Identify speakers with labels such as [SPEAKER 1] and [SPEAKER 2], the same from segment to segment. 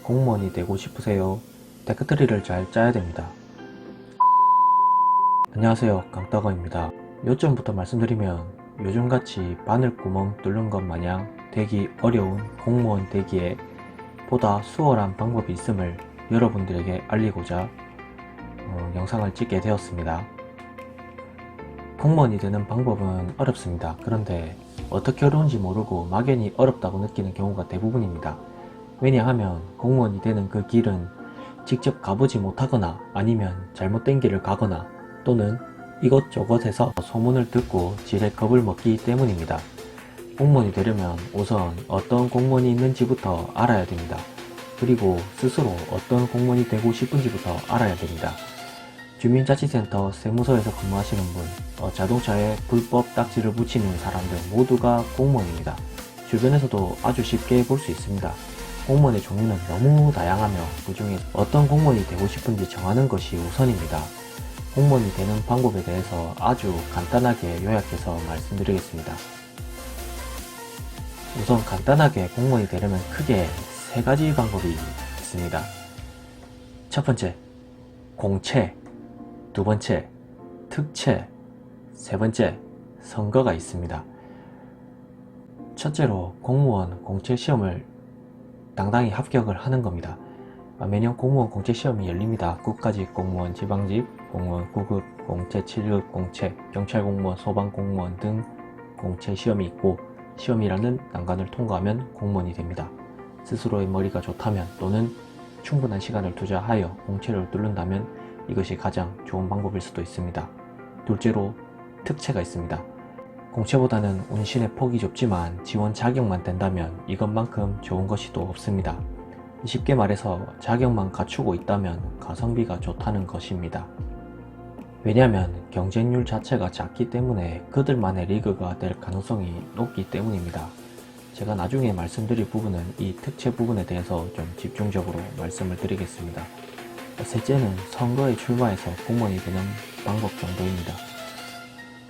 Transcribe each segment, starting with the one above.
[SPEAKER 1] 공무원이 되고 싶으세요? 테크트리를 잘 짜야 됩니다. 안녕하세요, 강따거입니다. 요점부터 말씀드리면 요즘같이 바늘구멍 뚫는 것 마냥 되기 어려운 공무원 되기에 보다 수월한 방법이 있음을 여러분들에게 알리고자 영상을 찍게 되었습니다. 공무원이 되는 방법은 어렵습니다. 그런데 어떻게 어려운지 모르고 막연히 어렵다고 느끼는 경우가 대부분입니다. 왜냐하면 공무원이 되는 그 길은 직접 가보지 못하거나 아니면 잘못된 길을 가거나 또는 이것저것에서 소문을 듣고 지레 겁을 먹기 때문입니다. 공무원이 되려면 우선 어떤 공무원이 있는지부터 알아야 됩니다. 그리고 스스로 어떤 공무원이 되고 싶은지부터 알아야 됩니다. 주민자치센터 세무서에서 근무하시는 분, 자동차에 불법 딱지를 붙이는 사람들 모두가 공무원입니다. 주변에서도 아주 쉽게 볼 수 있습니다. 공무원의 종류는 너무 다양하며 그 중에 어떤 공무원이 되고 싶은지 정하는 것이 우선입니다. 공무원이 되는 방법에 대해서 아주 간단하게 요약해서 말씀드리겠습니다. 우선 간단하게 공무원이 되려면 크게 세 가지 방법이 있습니다. 첫 번째, 공채. 두 번째, 특채. 세 번째, 선거가 있습니다. 첫째로 공무원 공채 시험을 당당히 합격을 하는 겁니다. 매년 공무원 공채 시험이 열립니다. 국가직 공무원, 지방직 공무원, 9급 공채, 7급 공채, 경찰 공무원, 소방 공무원 등 공채 시험이 있고 시험이라는 난관을 통과하면 공무원이 됩니다. 스스로의 머리가 좋다면 또는 충분한 시간을 투자하여 공채를 뚫는다면 이것이 가장 좋은 방법일 수도 있습니다. 둘째로 특채가 있습니다. 공채보다는 운신의 폭이 좁지만 지원 자격만 된다면 이것만큼 좋은 것이 또 없습니다. 쉽게 말해서 자격만 갖추고 있다면 가성비가 좋다는 것입니다. 왜냐하면 경쟁률 자체가 작기 때문에 그들만의 리그가 될 가능성이 높기 때문입니다. 제가 나중에 말씀드릴 부분은 이 특채 부분에 대해서 좀 집중적으로 말씀을 드리겠습니다. 셋째는 선거에 출마해서 공무원이 되는 방법 정도입니다.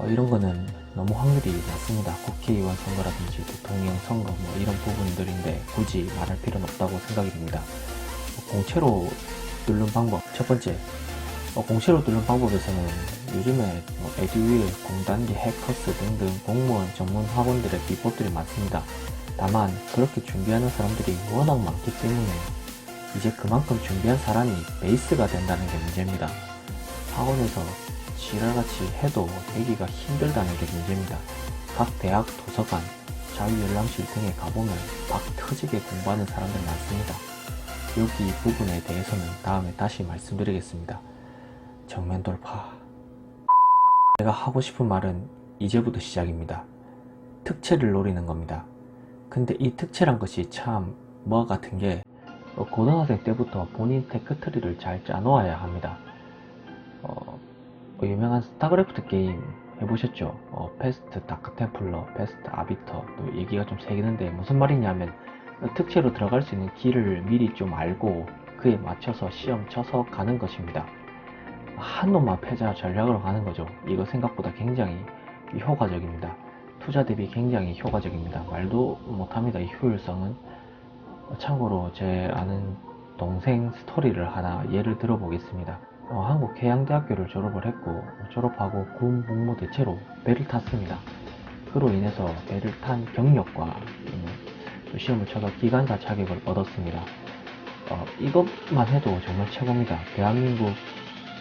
[SPEAKER 1] 이런 거는 너무 확률이 낮습니다. 국회의원 선거라든지 대통령 선거 이런 부분들인데 굳이 말할 필요는 없다고 생각이 듭니다. 공채로 뚫는 방법 첫 번째, 공채로 뚫는 방법에서는 요즘에 에듀윌, 공단기, 해커스 등등 공무원 전문 학원들의 비법들이 많습니다. 다만 그렇게 준비하는 사람들이 워낙 많기 때문에 이제 그만큼 준비한 사람이 베이스가 된다는 게 문제입니다. 학원에서 지랄같이 해도 되기가 힘들다는 게 문제입니다. 각 대학 도서관, 자유열람실 등에 가보면 막 터지게 공부하는 사람들 많습니다. 여기 부분에 대해서는 다음에 다시 말씀드리겠습니다. 정면 돌파. 제가 하고 싶은 말은 이제부터 시작입니다. 특채를 노리는 겁니다. 근데 이 특채란 것이 참 뭐 같은 게 고등학생 때부터 본인 테크트리를 잘 짜놓아야 합니다. 유명한 스타크래프트 게임 해보셨죠? 패스트 다크템플러, 패스트 아비터 또 얘기가 좀 세겠는데 무슨 말이냐면 특채로 들어갈 수 있는 길을 미리 좀 알고 그에 맞춰서 시험 쳐서 가는 것입니다. 한 놈만 패자 전략으로 가는 거죠. 이거 생각보다 굉장히 효과적입니다. 투자 대비 굉장히 효과적입니다. 말도 못합니다. 이 효율성은. 참고로 제 아는 동생 스토리를 하나 예를 들어보겠습니다. 한국해양대학교를 졸업을 했고 졸업하고 군 복무 대체로 배를 탔습니다. 그로 인해서 배를 탄 경력과 또 시험을 쳐서 기관사 자격을 얻었습니다. 이것만 해도 정말 최고입니다. 대한민국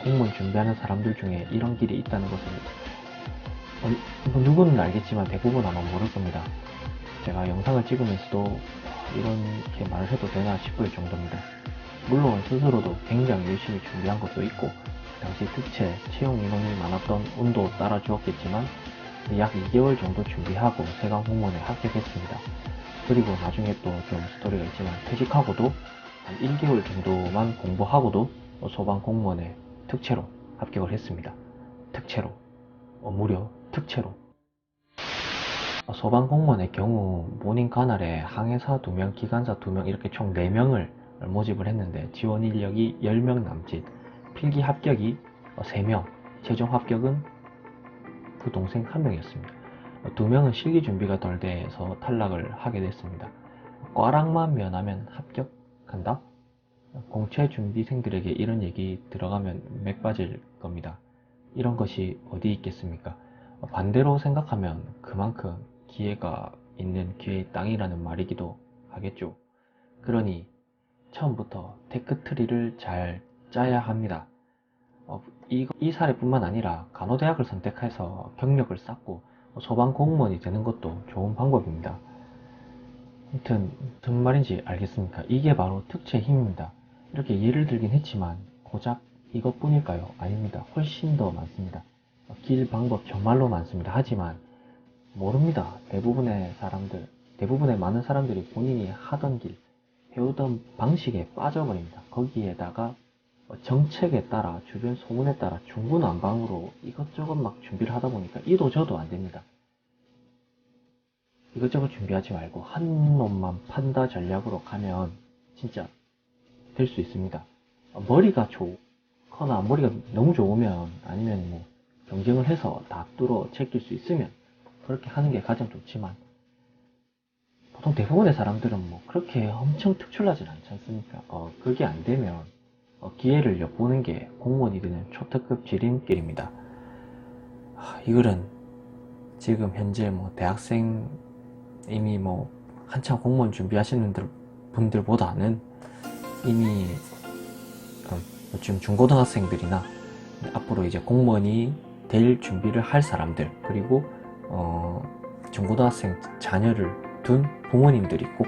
[SPEAKER 1] 공무원 준비하는 사람들 중에 이런 길이 있다는 것을 누구는 알겠지만 대부분 아마 모를 겁니다. 제가 영상을 찍으면서도 이렇게 말을 해도 되나 싶을 정도입니다. 물론 스스로도 굉장히 열심히 준비한 것도 있고 당시 특채 채용 인원이 많았던 운도 따라주었겠지만 약 2개월 정도 준비하고 세관 공무원에 합격했습니다. 그리고 나중에 또 좀 스토리가 있지만 퇴직하고도 한 1개월 정도만 공부하고도 소방 공무원에 특채로 합격을 했습니다. 특채로 무려 특채로. 소방 공무원의 경우 모닝 가날에 항해사 2명, 기관사 2명 이렇게 총 4명을 모집을 했는데 지원 인력이 10명 남짓, 필기 합격이 3명, 최종 합격은 그 동생 1명이었습니다. 2명은 실기 준비가 덜 돼서 탈락을 하게 됐습니다. 과락만 면하면 합격한다? 공채 준비생들에게 이런 얘기 들어가면 맥 빠질 겁니다. 이런 것이 어디 있겠습니까? 반대로 생각하면 그만큼 기회가 있는 기회의 땅이라는 말이기도 하겠죠. 그러니 처음부터 테크트리를 잘 짜야 합니다. 이 사례뿐만 아니라 간호대학을 선택해서 경력을 쌓고 소방공무원이 되는 것도 좋은 방법입니다. 아무튼 무슨 말인지 알겠습니까? 이게 바로 특채의 힘입니다. 이렇게 예를 들긴 했지만 고작 이것뿐일까요? 아닙니다. 훨씬 더 많습니다. 길, 방법 정말로 많습니다. 하지만 모릅니다. 대부분의 많은 사람들이 본인이 하던 길, 배우던 방식에 빠져버립니다. 거기에다가 정책에 따라, 주변 소문에 따라 중구난방으로 이것저것 막 준비를 하다 보니까 이도 저도 안 됩니다. 이것저것 준비하지 말고 한 놈만 판다 전략으로 가면 진짜 될 수 있습니다. 머리가 좋거나 머리가 너무 좋으면, 아니면 뭐 경쟁을 해서 다 뚫어 제낄 수 있으면 그렇게 하는 게 가장 좋지만, 보통 대부분의 사람들은 뭐 그렇게 엄청 특출나진 않지 않습니까? 그게 안 되면 기회를 엿보는 게 공무원이 되는 초특급 지름길입니다. 이 글은 지금 현재 뭐 대학생, 이미 뭐 한창 공무원 준비하시는 분들보다는 이미 지금 중고등학생들이나 앞으로 이제 공무원이 될 준비를 할 사람들, 그리고 중고등학생 자녀를 둔 부모님들이 꼭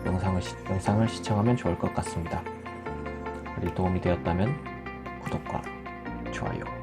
[SPEAKER 1] 영상을 시청하면 좋을 것 같습니다. 도움이 되었다면 구독과 좋아요